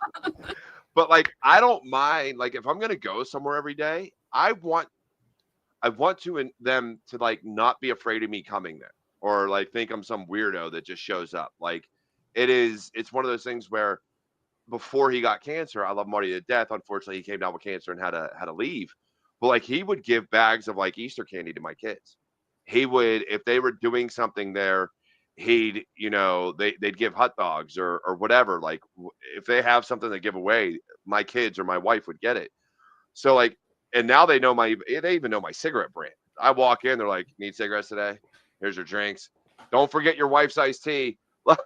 But like, I don't mind. Like, if I'm gonna go somewhere every day, I want them to like not be afraid of me coming there, or like think I'm some weirdo that just shows up. Like, it's one of those things where before he got cancer, I love Marty to death. Unfortunately, he came down with cancer and had to leave. But like, he would give bags of like Easter candy to my kids. He would, if they were doing something there, they'd give hot dogs or whatever. Like, if they have something to give away, my kids or my wife would get it. So like, and now they even know my cigarette brand. I walk in, they're like, need cigarettes today? Here's your drinks. Don't forget your wife's iced tea. That's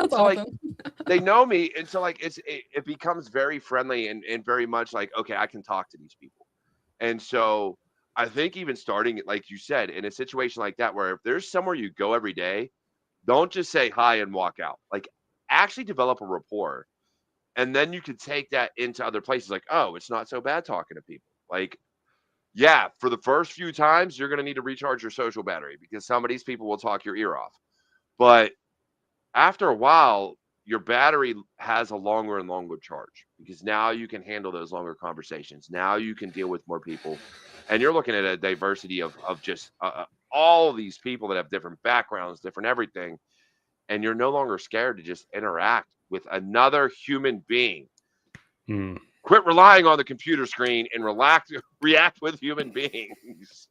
so like, awesome. they know me, and so like it becomes very friendly and very much like, okay, I can talk to these people. And so I think even starting, like you said, in a situation like that, where if there's somewhere you go every day, don't just say hi and walk out. Like, actually develop a rapport, and then you can take that into other places. Like, oh, it's not so bad talking to people. Like, yeah, for the first few times, you're going to need to recharge your social battery because some of these people will talk your ear off. But after a while, your battery has a longer and longer charge because now you can handle those longer conversations. Now you can deal with more people. And you're looking at a diversity of just all of these people that have different backgrounds, different everything. And you're no longer scared to just interact with another human being. Quit relying on the computer screen and react with human beings.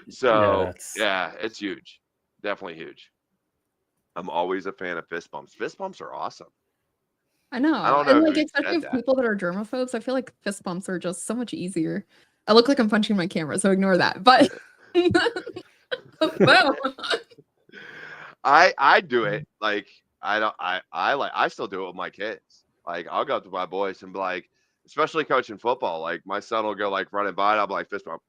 So, yeah, it's huge. Definitely huge. I'm always a fan of fist bumps. Fist bumps are awesome. I know. I don't know And like, who especially said with that. people that are germaphobes, I feel like fist bumps are just so much easier. I look like I'm punching my camera, so ignore that. But I do it. Like, I still do it with my kids. Like, I'll go up to my boys and be like, especially coaching football, like my son will go like running by and I'll be like, fist bump.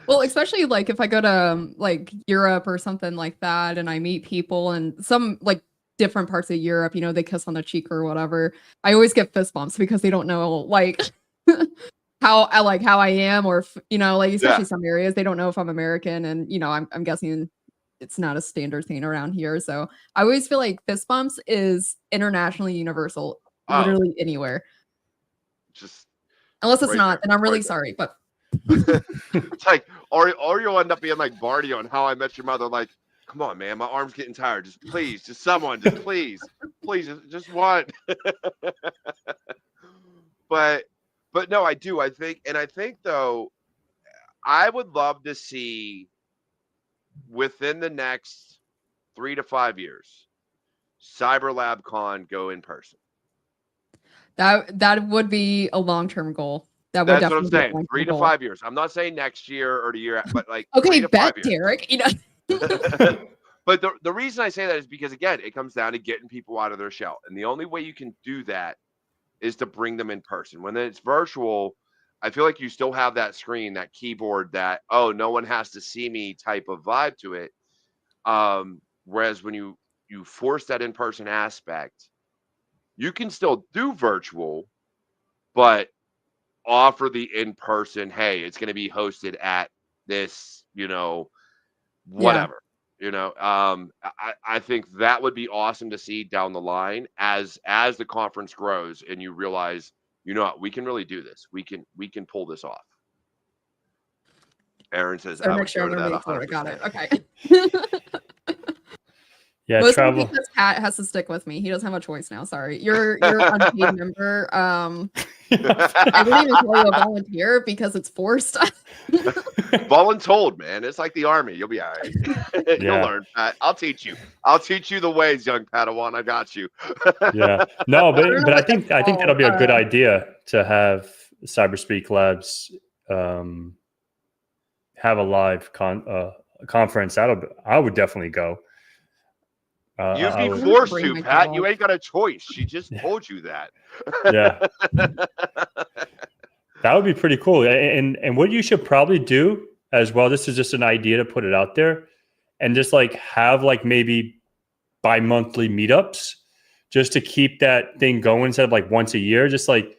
well, especially like if I go to like Europe or something like that and I meet people and some like different parts of Europe, they kiss on the cheek or whatever. I always get fist bumps because they don't know like how I am, or like especially some areas they don't know if I'm American, and I'm guessing it's not a standard thing around here. So I always feel like fist bumps is internationally universal, literally anywhere. Just unless it's not, then I'm really sorry, but it's like, or you'll end up being like Barney on How I Met Your Mother. Like, come on, man, my arm's getting tired. Just please, please, just one. But no, I do. I think though, I would love to see within the next 3 to 5 years, CyberLabs Con go in person. That would be a long-term goal. That's what I'm saying. 3 to 5 years. I'm not saying next year or the year, but like okay, bet Derek. But the reason I say that is because, again, it comes down to getting people out of their shell, and the only way you can do that is to bring them in person. When it's virtual, I feel like you still have that screen, that keyboard, that no one has to see me type of vibe to it. Whereas when you force that in-person aspect, you can still do virtual, but offer the in-person, hey, it's going to be hosted at this, whatever. I think that would be awesome to see down the line as the conference grows and you realize, what, we can really do this. We can pull this off. Aaron says, I got it. Okay. Yeah, mostly travel. because Pat has to stick with me. He doesn't have a choice now. Sorry, you're an unpaid member. I didn't even call you a volunteer because it's forced. Voluntold, man. It's like the army. You'll be all right. You'll learn, Pat. I'll teach you. I'll teach you the ways, young Padawan. I got you. Yeah. No, but I think that'll be a good idea to have CyberSpeak Labs have a live conference. I would definitely go. You'd be forced to, Pat. You ain't got a choice. She just told you that. Yeah. That would be pretty cool. And what you should probably do as well, this is just an idea to put it out there, and just like have like maybe bi-monthly meetups just to keep that thing going instead of like once a year, just like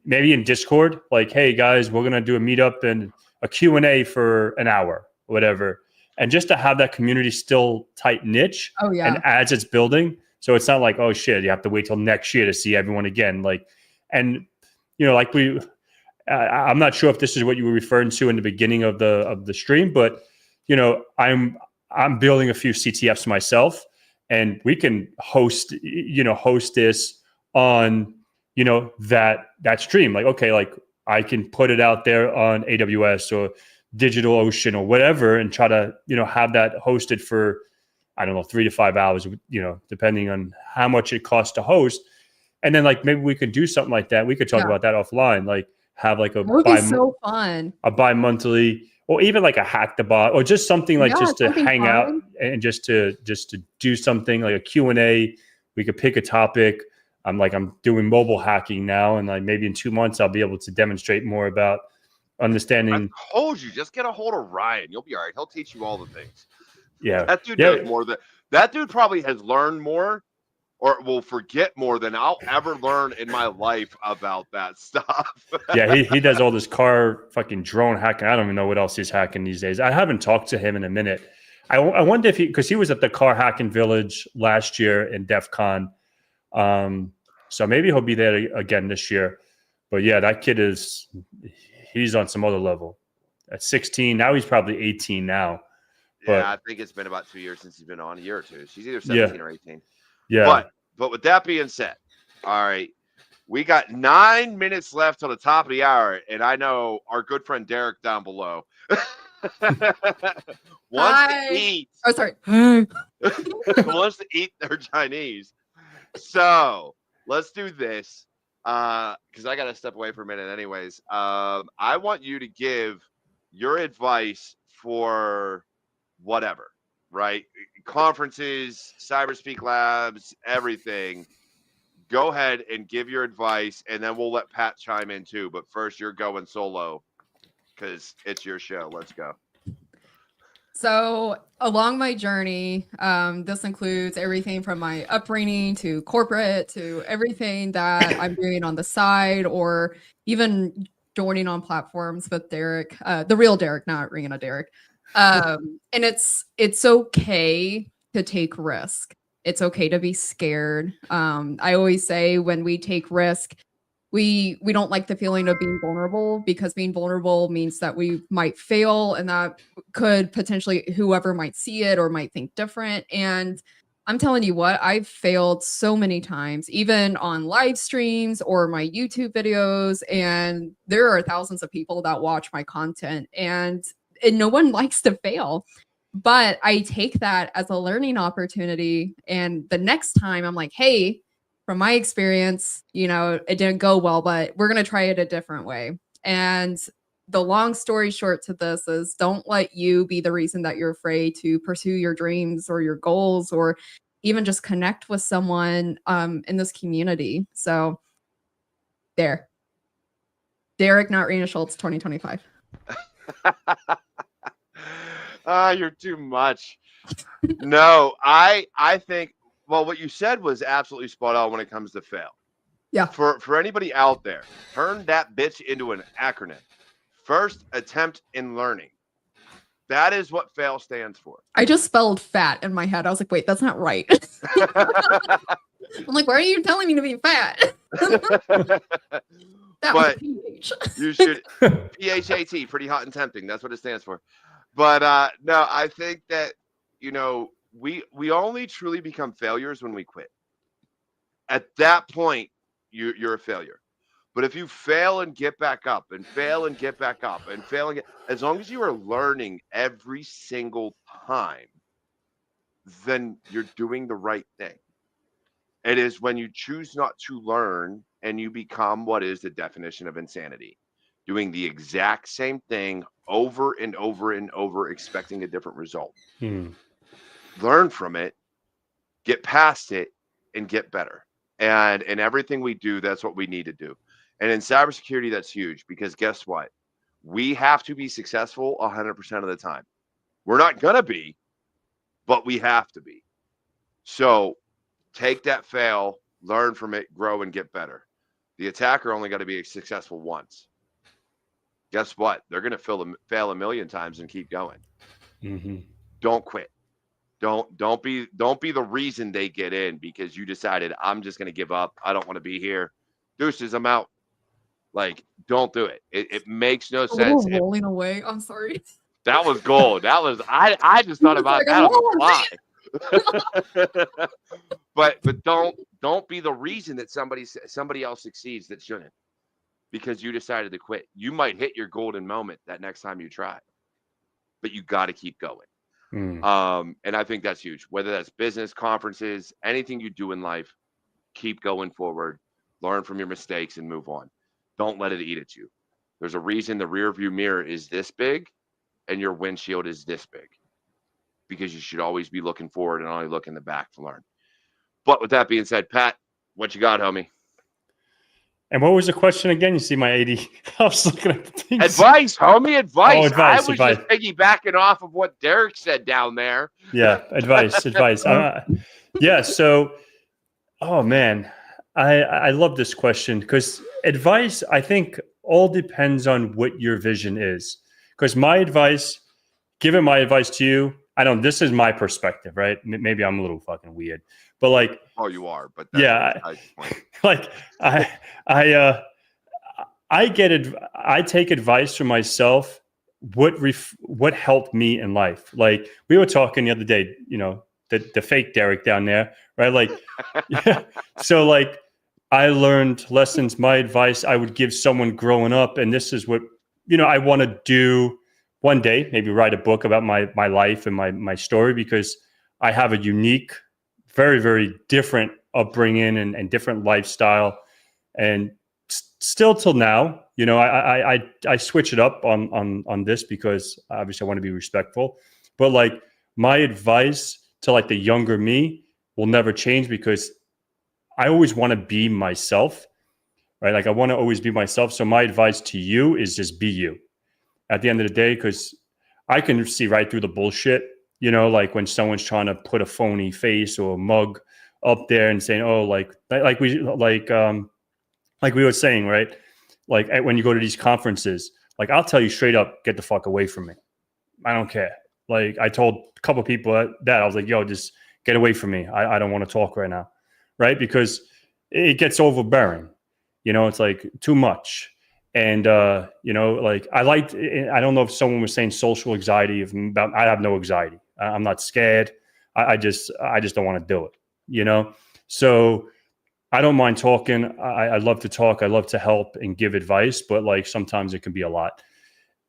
maybe in Discord, like, hey guys, we're going to do a meetup and a Q&A for an hour, whatever. And just to have that community still tight niche and as it's building. So it's not like, oh shit, you have to wait till next year to see everyone again. Like, and you know, like I'm not sure if this is what you were referring to in the beginning of the stream, but you know, I'm building a few CTFs myself, and we can host this on, you know, that stream. Like, okay, like I can put it out there on AWS or DigitalOcean or whatever, and try to, you know, have that hosted for, I don't know, 3 to 5 hours, you know, depending on how much it costs to host. And then like, maybe we could do something like that. We could talk about that offline, like have like that would be so fun. A bi-monthly, or even like a hack the bot, or just something like just to hang out and just to do something like a Q&A. We could pick a topic. I'm doing mobile hacking now, and like maybe in 2 months I'll be able to demonstrate more about understanding. I told you, just get a hold of Ryan. You'll be all right. He'll teach you all the things. Yeah. That dude knows more than that dude probably has learned more or will forget more than I'll ever learn in my life about that stuff. Yeah, he does all this car fucking drone hacking. I don't even know what else he's hacking these days. I haven't talked to him in a minute. I wonder if because he was at the car hacking village last year in DEF CON. So maybe he'll be there again this year. But yeah, that kid he's on some other level. At 16, now he's probably 18 now. But, yeah, I think it's been about 2 years since he's been on, a year or two. She's either 17 or 18. Yeah. But with that being said, all right, we got 9 minutes left till the top of the hour, and I know our good friend Derek down below wants to eat. Oh, sorry. Wants to eat their Chinese. So let's do this because I got to step away for a minute anyways. I want you to give your advice for whatever, right? Conferences, CyberSpeak Labs, everything. Go ahead and give your advice, and then we'll let Pat chime in too. But first, you're going solo because it's your show. Let's go. So along my journey, this includes everything from my upbringing to corporate to everything that I'm doing on the side, or even joining on platforms with Derek, the real Derek, not Reanna Derek. And it's okay to take risk. It's okay to be scared. I always say when we take risk, we don't like the feeling of being vulnerable, because being vulnerable means that we might fail, and that could potentially, whoever might see it or might think different. And I'm telling you what, I've failed so many times, even on live streams or my YouTube videos. And there are thousands of people that watch my content, and no one likes to fail. But I take that as a learning opportunity. And the next time I'm like, hey, from my experience, you know, it didn't go well, but we're going to try it a different way. And the long story short to this is, don't let you be the reason that you're afraid to pursue your dreams or your goals, or even just connect with someone in this community. So there. Derek, not Reanna Schulz, 2025. You're too much. No, I think, well, what you said was absolutely spot on when it comes to fail. Yeah. For anybody out there, turn that bitch into an acronym. First attempt in learning. That is what fail stands for. I just spelled fat in my head. I was like, wait, that's not right. I'm like, why are you telling me to be fat? But you should PHAT, pretty hot and tempting. That's what it stands for. But no, I think that, you know, we only truly become failures when we quit. At that point, you're a failure. But if you fail and get back up and fail and get back up and fail and as long as you are learning every single time, then you're doing the right thing. It is when you choose not to learn and you become what is the definition of insanity. Doing the exact same thing over and over and over, expecting a different result. Learn from it, get past it, and get better. And in everything we do, that's what we need to do. And in cybersecurity, that's huge, because guess what? We have to be successful 100% of the time. We're not going to be, but we have to be. So take that fail, learn from it, grow, and get better. The attacker only got to be successful once. Guess what? They're going to fail a million times and keep going. Mm-hmm. Don't quit. Don't be the reason they get in because you decided I'm just going to give up. I don't want to be here. Deuces, I'm out. Like, don't do it. It makes no A little sense. rolling away. I'm sorry. That was gold. That was I just thought about that on the fly. but don't be the reason that somebody else succeeds that shouldn't, because you decided to quit. You might hit your golden moment that next time you try, but you got to keep going. And I think that's huge. Whether that's business, conferences, anything you do in life, keep going forward, learn from your mistakes, and move on. Don't let it eat at you. There's a reason the rear view mirror is this big and your windshield is this big, because you should always be looking forward and only look in the back to learn. But with that being said, Pat, what you got, homie? And what was the question again? You see my AD. I was looking at the things. Advice, homie, advice. Oh, advice. I was just piggybacking off of what Derek said down there. Yeah, advice. Yeah, so, oh man, I love this question because advice, I think, all depends on what your vision is. Because my advice, giving my advice to you, I don't, this is my perspective, right? Maybe I'm a little fucking weird, but like, oh, you are, but that's like I take advice from myself. What helped me in life? Like we were talking the other day, you know, the fake Derek down there, right? Like, yeah. So like I learned lessons. My advice I would give someone growing up, and this is what, you know, I want to do one day, maybe write a book about my life and my story, because I have a unique, very, very different upbringing and different lifestyle. And still till now, you know, I switch it up on this because obviously I want to be respectful, but like my advice to like the younger me will never change, because I always want to be myself, right? Like I want to always be myself. So my advice to you is just be you at the end of the day, because I can see right through the bullshit, you know, like when someone's trying to put a phony face or a mug up there and saying, oh, like we were saying, right? Like when you go to these conferences, like I'll tell you straight up, get the fuck away from me. I don't care. Like I told a couple of people that I was like, yo, just get away from me. I don't want to talk right now. Right. Because it gets overbearing, you know, it's like too much. And, you know, like I don't know if someone was saying social anxiety. I have no anxiety. I'm not scared. I just don't want to do it, you know? So I don't mind talking. I love to talk. I love to help and give advice, but like sometimes it can be a lot.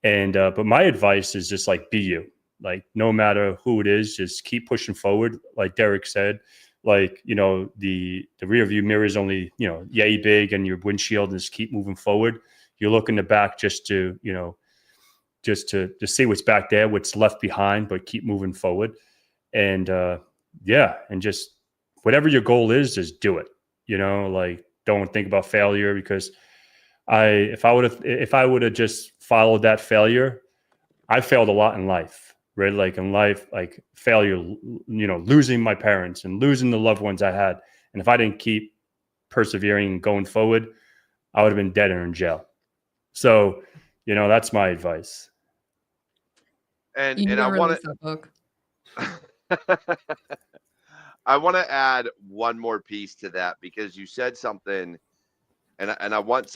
And, but my advice is just like, be you. Like no matter who it is, just keep pushing forward. Like Derek said, like, you know, the rear view mirror is only, you know, yay big, and your windshield is keep moving forward. You look in the back just to, you know, just to see what's back there, what's left behind, but keep moving forward. And yeah, and just whatever your goal is, just do it. You know, like don't think about failure, because if I would have just followed that failure, I failed a lot in life, right? Like in life, like failure, you know, losing my parents and losing the loved ones I had. And if I didn't keep persevering and going forward, I would have been dead or in jail. So, you know, that's my advice. And I want to I want to add one more piece to that, because you said something, and I want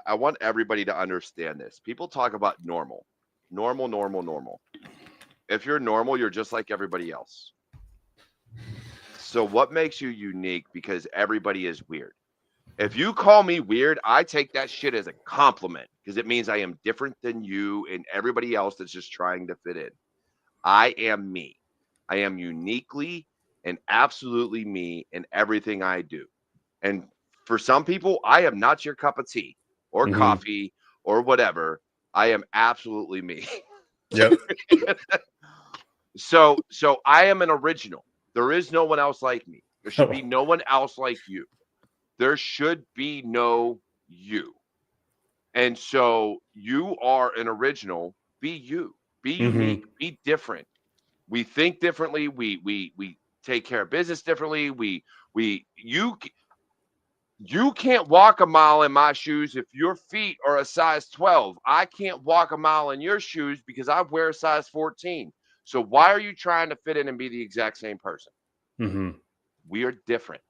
I want everybody to understand this. People talk about normal. If you're normal, you're just like everybody else. So what makes you unique? Because everybody is weird. If you call me weird, I take that shit as a compliment, because it means I am different than you and everybody else that's just trying to fit in. I am me. I am uniquely and absolutely me in everything I do. And for some people, I am not your cup of tea or coffee or whatever. I am absolutely me. Yep. So I am an original. There is no one else like me. There should be no one else like you. There should be no you. And so you are an original. Be you. Be unique. Be different. We think differently. We take care of business differently. You can't walk a mile in my shoes if your feet are a size 12. I can't walk a mile in your shoes because I wear a size 14. So why are you trying to fit in and be the exact same person? Mm-hmm. We are different.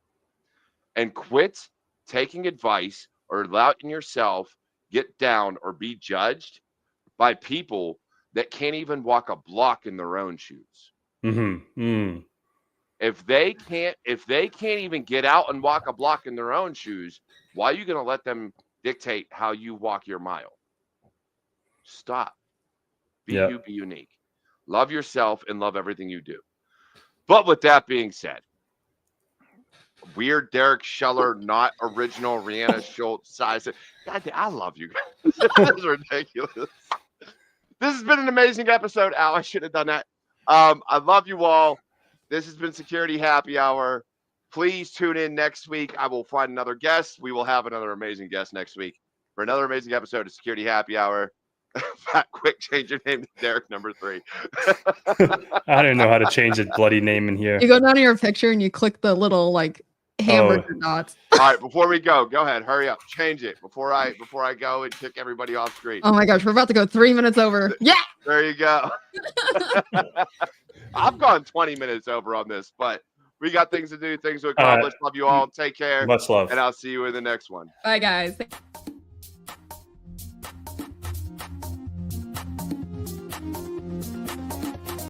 And quit taking advice or letting yourself get down or be judged by people that can't even walk a block in their own shoes. Mm-hmm. Mm. If they can't even get out and walk a block in their own shoes, why are you going to let them dictate how you walk your mile? Stop. Be you, be unique. Love yourself and love everything you do. But with that being said, weird Derek Scheller, not original Reanna Schulz size. God, I love you guys. This is ridiculous. This has been an amazing episode. Al, I should have done that. I love you all. This has been Security Happy Hour. Please tune in next week. I will find another guest. We will have another amazing guest next week for another amazing episode of Security Happy Hour. Pat, quick, change your name to Derek number 3. I don't know how to change the bloody name in here. You go down to your picture and you click the little like hamburger dots. All right, before we go ahead, hurry up, change it before I go and kick everybody off screen. Oh my gosh, we're about to go 3 minutes over. Yeah. There you go. I've gone 20 minutes over on this, but we got things to do, things to accomplish. Love you all. Take care. Much love. And I'll see you in the next one. Bye, guys.